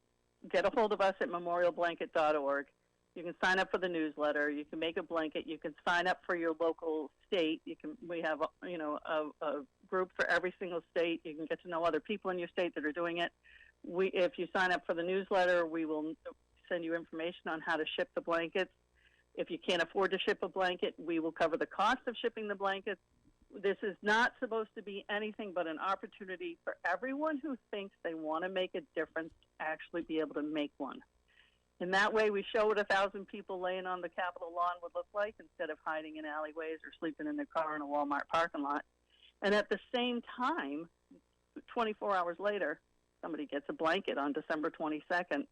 get a hold of us at memorialblanket.org. You can sign up for the newsletter. You can make a blanket. You can sign up for your local state. We have a group for every single state. You can get to know other people in your state that are doing it. If you sign up for the newsletter, we will send you information on how to ship the blankets. If you can't afford to ship a blanket, we will cover the cost of shipping the blankets. This is not supposed to be anything but an opportunity for everyone who thinks they want to make a difference to actually be able to make one. In that way, we show what 1,000 people laying on the Capitol lawn would look like instead of hiding in alleyways or sleeping in their car in a Walmart parking lot. And at the same time, 24 hours later, somebody gets a blanket on December 22nd,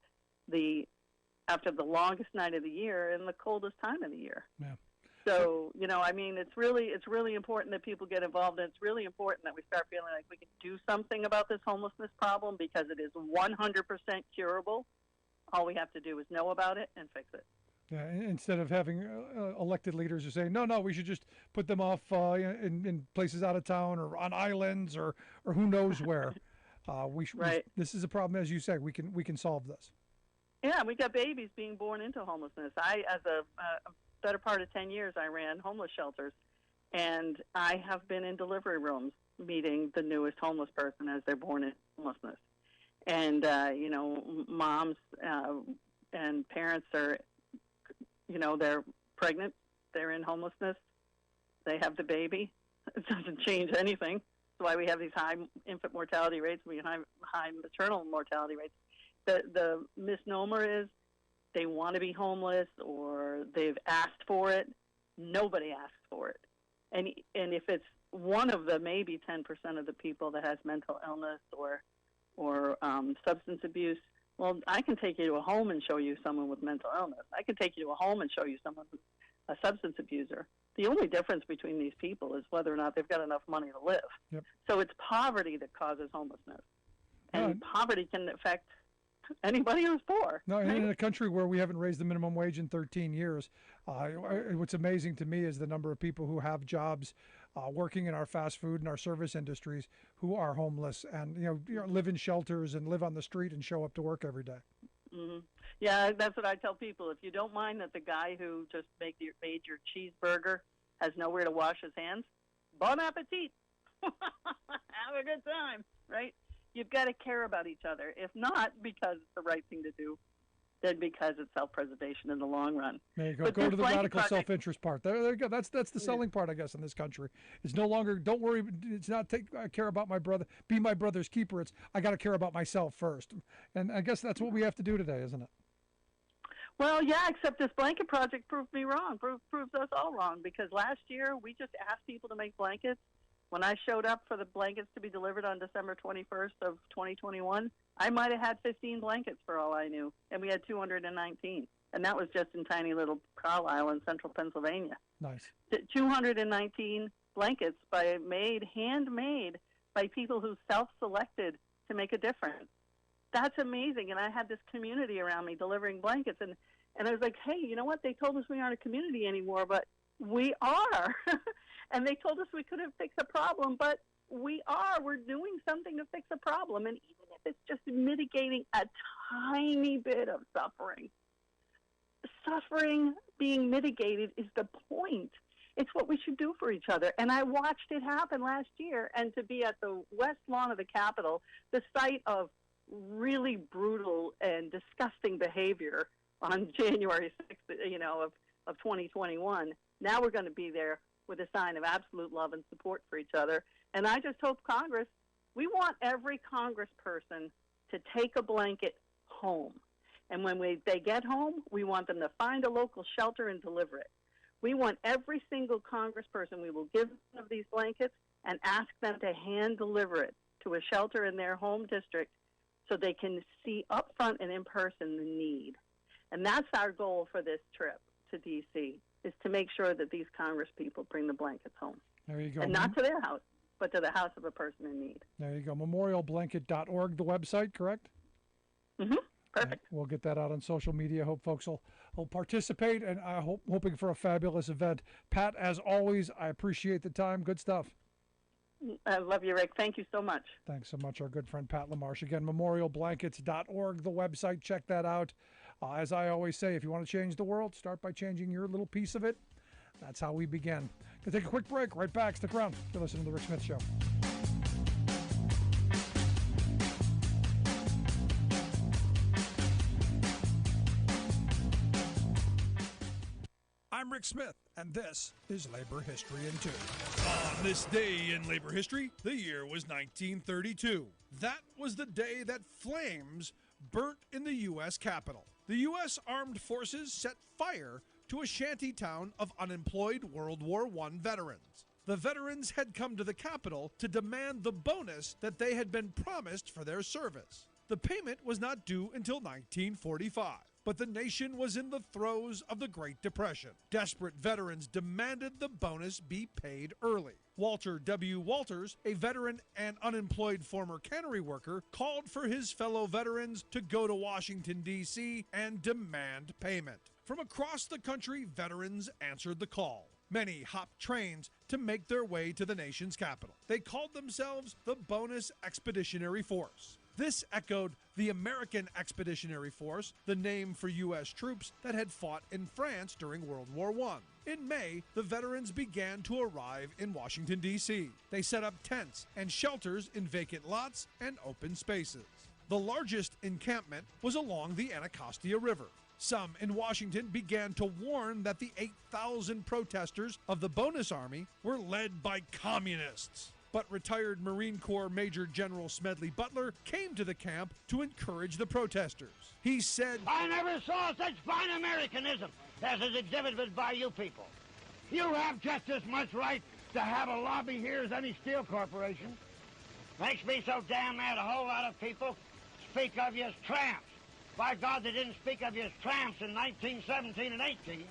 after the longest night of the year and the coldest time of the year. Yeah. So, I mean, it's really important that people get involved, and it's really important that we start feeling like we can do something about this homelessness problem, because it is 100% curable. All we have to do is know about it and fix it. Yeah, instead of having elected leaders who say, no, we should just put them off in places out of town or on islands or who knows where. This is a problem, as you say. We can solve this. Yeah, we got babies being born into homelessness. As a better part of 10 years, I ran homeless shelters, and I have been in delivery rooms meeting the newest homeless person as they're born into homelessness. And, moms and parents are, they're pregnant, they're in homelessness, they have the baby. It doesn't change anything. That's why we have these high infant mortality rates, we have high maternal mortality rates. The misnomer is they want to be homeless or they've asked for it. Nobody asks for it. And if it's one of the maybe 10% of the people that has mental illness or substance abuse, well, I can take you to a home and show you someone with mental illness. I can take you to a home and show you someone who's a substance abuser. The only difference between these people is whether or not they've got enough money to live. Yep. So it's poverty that causes homelessness. And poverty can affect anybody who's poor. No, in a country where we haven't raised the minimum wage in 13 years, what's amazing to me is the number of people who have jobs working in our fast food and our service industries who are homeless and live in shelters and live on the street and show up to work every day. Mm-hmm. Yeah, that's what I tell people. If you don't mind that the guy who just made your cheeseburger has nowhere to wash his hands, bon appetit. Have a good time, right? You've got to care about each other. If not because it's the right thing to do, then because it's self-preservation in the long run. There you go. But go to the radical self-interest part. There you go. That's the selling part, I guess, in this country. It's no longer, don't worry, it's not I care about my brother, be my brother's keeper. It's I got to care about myself first. And I guess that's what we have to do today, isn't it? Well, yeah, except this blanket project proved me wrong, proves us all wrong, because last year we just asked people to make blankets. When I showed up for the blankets to be delivered on December 21st of 2021, I might have had 15 blankets for all I knew, and we had 219. And that was just in tiny little Carlisle in central Pennsylvania. Nice. 219 blankets handmade by people who self-selected to make a difference. That's amazing. And I had this community around me delivering blankets, and I was like, hey, you know what? They told us we aren't a community anymore, but we are. And they told us we couldn't fix a problem, but we are. We're doing something to fix a problem. And even if it's just mitigating a tiny bit of suffering being mitigated is the point. It's what we should do for each other. And I watched it happen last year. And to be at the west lawn of the Capitol, the site of really brutal and disgusting behavior on January 6th, of 2021, now we're going to be there with a sign of absolute love and support for each other. And I just hope Congress, we want every congressperson to take a blanket home. And when they get home, we want them to find a local shelter and deliver it. We want every single congressperson, we will give one of these blankets and ask them to hand deliver it to a shelter in their home district so they can see up front and in person the need. And that's our goal for this trip to D.C., is to make sure that these Congress people bring the blankets home. There you go. And not to their house, but to the house of a person in need. There you go. Memorialblanket.org, the website, correct? Mm-hmm. Perfect. Right. We'll get that out on social media. Hope folks will participate, and hoping for a fabulous event. Pat, as always, I appreciate the time. Good stuff. I love you, Rick. Thank you so much. Thanks so much, our good friend Pat LaMarche. Again, memorialblankets.org, the website. Check that out. As I always say, if you want to change the world, start by changing your little piece of it. That's how we begin. Going to take a quick break. Right back. Stick around. You're listening to The Rick Smith Show. Rick Smith, and this is Labor History in 2. On this day in labor history, the year was 1932. That was the day that flames burnt in the U.S. Capitol. The U.S. Armed Forces set fire to a shanty town of unemployed World War I veterans. The veterans had come to the Capitol to demand the bonus that they had been promised for their service. The payment was not due until 1945, but the nation was in the throes of the Great Depression. Desperate veterans demanded the bonus be paid early. Walter W. Walters, a veteran and unemployed former cannery worker, called for his fellow veterans to go to Washington, D.C. and demand payment. From across the country, veterans answered the call. Many hopped trains to make their way to the nation's capital. They called themselves the Bonus Expeditionary Force. This echoed the American Expeditionary Force, the name for U.S. troops that had fought in France during World War I. In May, the veterans began to arrive in Washington, D.C. They set up tents and shelters in vacant lots and open spaces. The largest encampment was along the Anacostia River. Some in Washington began to warn that the 8,000 protesters of the Bonus Army were led by communists. But retired Marine Corps Major General Smedley Butler came to the camp to encourage the protesters. He said, "I never saw such fine Americanism as is exhibited by you people. You have just as much right to have a lobby here as any steel corporation. Makes me so damn mad a whole lot of people speak of you as tramps. By God, they didn't speak of you as tramps in 1917 and 18.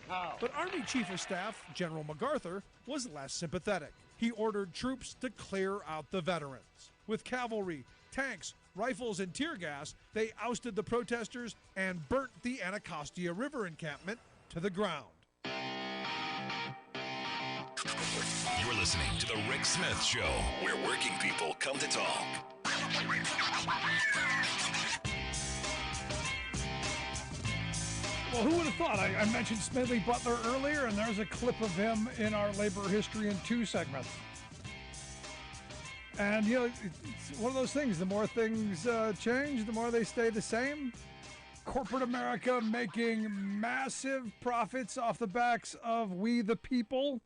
No." But Army Chief of Staff General MacArthur was less sympathetic. He ordered troops to clear out the veterans. With cavalry, tanks, rifles, and tear gas, they ousted the protesters and burnt the Anacostia River encampment to the ground. You're listening to The Rick Smith Show, where working people come to talk. Well, who would have thought? I mentioned Smedley Butler earlier, and there's a clip of him in our Labor History in 2 segment. And, you know, it's one of those things. The more things change, the more they stay the same. Corporate America making massive profits off the backs of we the people.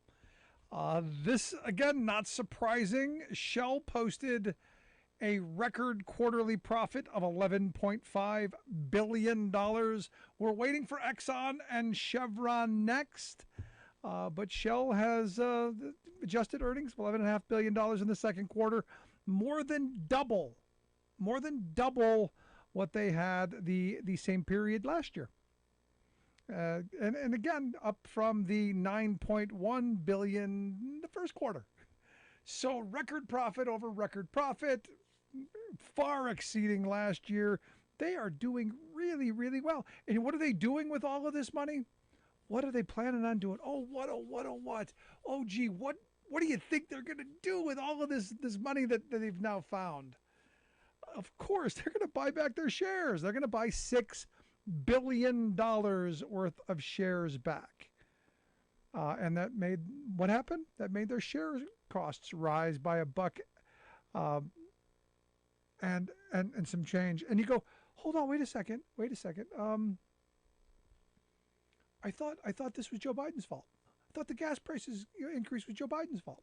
This, again, not surprising. Shell posted a record quarterly profit of $11.5 billion. We're waiting for Exxon and Chevron next, but Shell has adjusted earnings of $11.5 billion in the second quarter, more than double what they had the same period last year. And again, up from the $9.1 billion in the first quarter. So record profit over record profit, far exceeding last year. They are doing really, really well. And what are they doing with all of this money? What are they planning on doing? Oh, what? Oh, gee, what do you think they're going to do with all of this money that they've now found? Of course, they're going to buy back their shares. They're going to buy $6 billion worth of shares back. And that made, what happened? That made their share costs rise by $1 and some change. And you go, hold on, wait a second. I thought this was Joe Biden's fault. I thought the gas prices increase was Joe Biden's fault.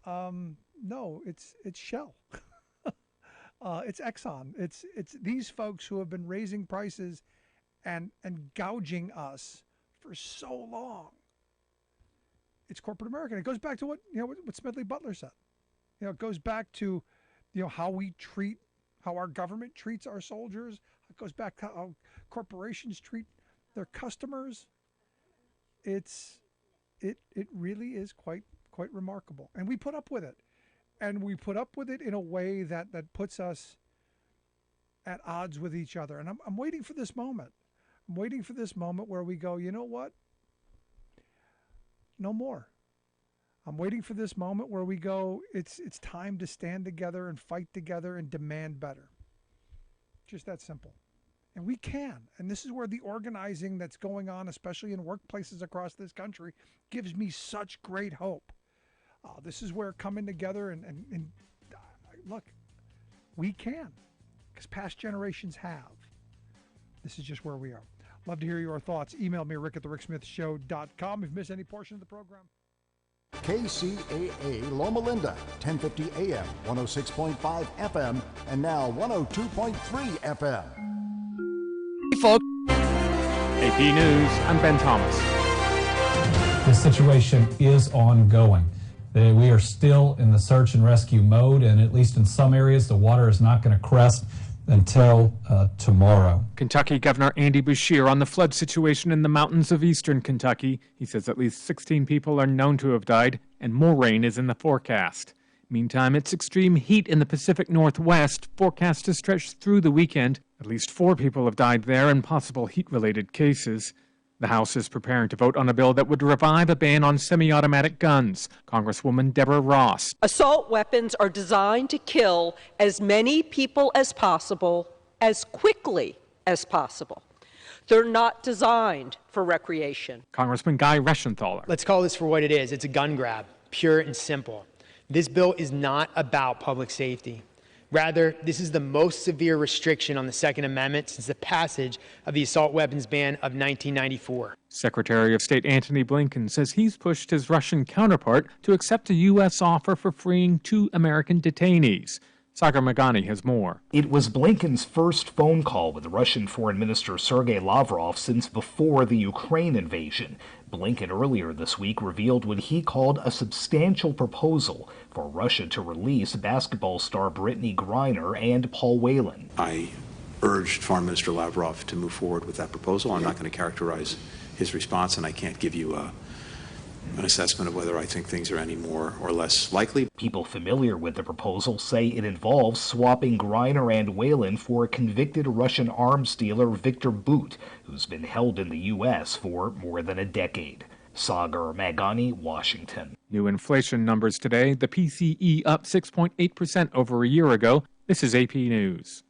No, it's Shell. It's Exxon. It's these folks who have been raising prices and gouging us for so long. It's corporate America. And it goes back to what Smedley Butler said. It goes back to how our government treats our soldiers. It goes back to how corporations treat their customers. It really is quite remarkable. And we put up with it. And we put up with it in a way that puts us at odds with each other. And I'm waiting for this moment. I'm waiting for this moment where we go, you know what? No more. I'm waiting for this moment where we go, it's time to stand together and fight together and demand better. Just that simple. And we can. And this is where the organizing that's going on, especially in workplaces across this country, gives me such great hope. This is where coming together and look, we can, because past generations have. This is just where we are. Love to hear your thoughts. Email me, rick@thericksmithshow.com. If you miss any portion of the program. KCAA Loma Linda, 1050 AM, 106.5 FM, and now 102.3 FM. Hey, folks. AP News, I'm Ben Thomas. This situation is ongoing. We are still in the search and rescue mode, and at least in some areas, the water is not going to crest until tomorrow. Kentucky Governor Andy Beshear on the flood situation in the mountains of eastern Kentucky. He says at least 16 people are known to have died, and more rain is in the forecast. Meantime, it's extreme heat in the Pacific Northwest, forecast to stretch through the weekend. At least 4 people have died there in possible heat-related cases. The House is preparing to vote on a bill that would revive a ban on semi-automatic guns. Congresswoman Deborah Ross. Assault weapons are designed to kill as many people as possible, as quickly as possible. They're not designed for recreation. Congressman Guy Reschenthaler. Let's call this for what it is. It's a gun grab, pure and simple. This bill is not about public safety. Rather, this is the most severe restriction on the Second Amendment since the passage of the assault weapons ban of 1994. Secretary of State Antony Blinken says he's pushed his Russian counterpart to accept a U.S. offer for freeing 2 American detainees. Sagar Magani has more. It was Blinken's first phone call with Russian Foreign Minister Sergei Lavrov since before the Ukraine invasion. Blinken earlier this week revealed what he called a substantial proposal for Russia to release basketball star Brittany Griner and Paul Whelan. I urged Foreign Minister Lavrov to move forward with that proposal. I'm not going to characterize his response, and I can't give you an assessment of whether I think things are any more or less likely. People familiar with the proposal say it involves swapping Griner and Whelan for convicted Russian arms dealer Victor Bout, who's been held in the U.S. for more than a decade. Sagar Magani, Washington. New inflation numbers today. The PCE up 6.8% over a year ago. This is AP News.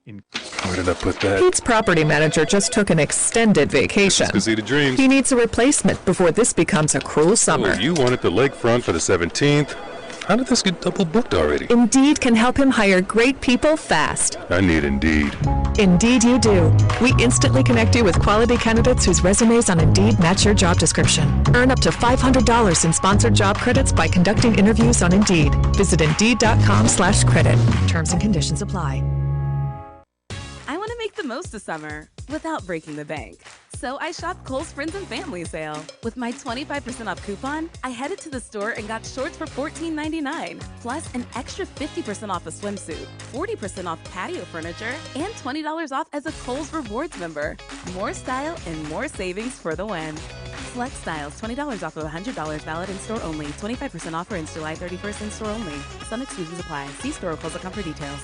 Where did I put that? Pete's property manager just took an extended vacation. Let's go see the dreams. He needs a replacement before this becomes a cruel summer. Oh, you wanted the lakefront for the 17th? How did this get double booked already? Indeed can help him hire great people fast. I need Indeed. Indeed you do. We instantly connect you with quality candidates whose resumes on Indeed match your job description. Earn up to $500 in sponsored job credits by conducting interviews on Indeed. Visit Indeed.com/credit. Terms and conditions apply. I want to make the most of summer without breaking the bank. So I shopped Kohl's Friends and Family sale. With my 25% off coupon, I headed to the store and got shorts for $14.99, plus an extra 50% off a swimsuit, 40% off patio furniture, and $20 off as a Kohl's Rewards member. More style and more savings for the win. Select styles, $20 off of $100 valid in store only. 25% offer ends July 31st in store only. Some exclusions apply. See store or Kohl's.com for details.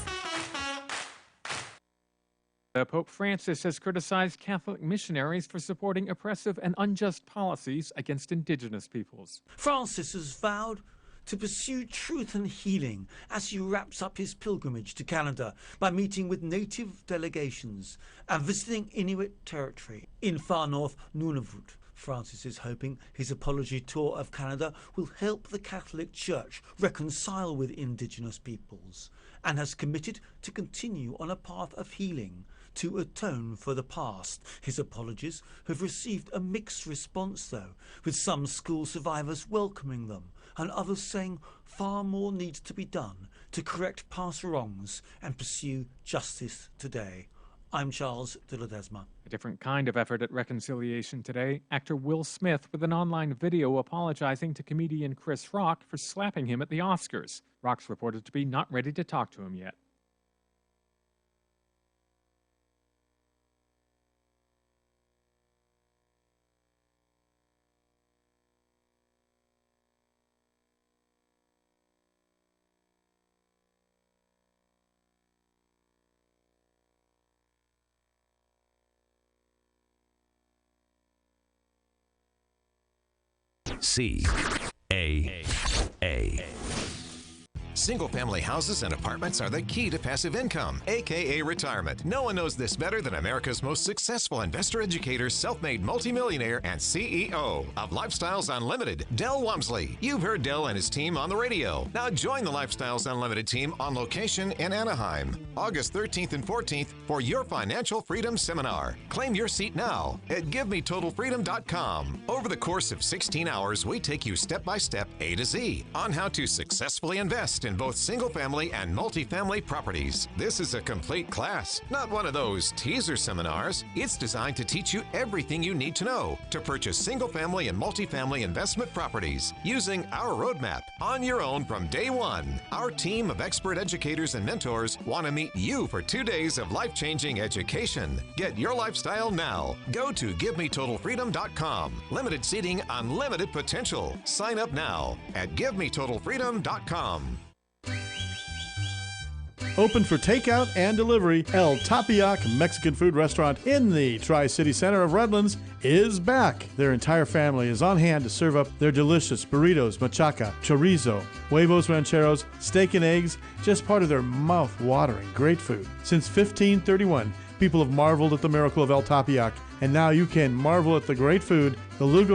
Pope Francis has criticized Catholic missionaries for supporting oppressive and unjust policies against indigenous peoples. Francis has vowed to pursue truth and healing as he wraps up his pilgrimage to Canada by meeting with native delegations and visiting Inuit territory in far north Nunavut. Francis is hoping his apology tour of Canada will help the Catholic Church reconcile with Indigenous peoples and has committed to continue on a path of healing to atone for the past. His apologies have received a mixed response though, with some school survivors welcoming them and others saying far more needs to be done to correct past wrongs and pursue justice today. I'm Charles de Ledesma. A different kind of effort at reconciliation today. Actor Will Smith with an online video apologizing to comedian Chris Rock for slapping him at the Oscars. Rock's reported to be not ready to talk to him yet. KCAA. Single-family houses and apartments are the key to passive income, aka retirement. No one knows this better than America's most successful investor educator, self-made multimillionaire, and CEO of Lifestyles Unlimited, Del Walmsley. You've heard Del and his team on the radio. Now join the Lifestyles Unlimited team on location in Anaheim, August 13th and 14th for your Financial Freedom Seminar. Claim your seat now at GiveMeTotalFreedom.com. Over the course of 16 hours, we take you step by step, A to Z, on how to successfully invest in both single-family and multifamily properties. This is a complete class, not one of those teaser seminars. It's designed to teach you everything you need to know to purchase single-family and multifamily investment properties using our roadmap on your own from day one. Our team of expert educators and mentors want to meet you for 2 days of life-changing education. Get your lifestyle now. Go to GiveMeTotalFreedom.com. Limited seating, unlimited potential. Sign up now at GiveMeTotalFreedom.com. Open for takeout and delivery, El Tapiac Mexican food restaurant in the Tri-City Center of Redlands is back. Their entire family is on hand to serve up their delicious burritos, machaca, chorizo, huevos rancheros, steak and eggs, just part of their mouth-watering great food. Since 1531, people have marveled at the miracle of El Tapiac, and now you can marvel at the great food, the lugo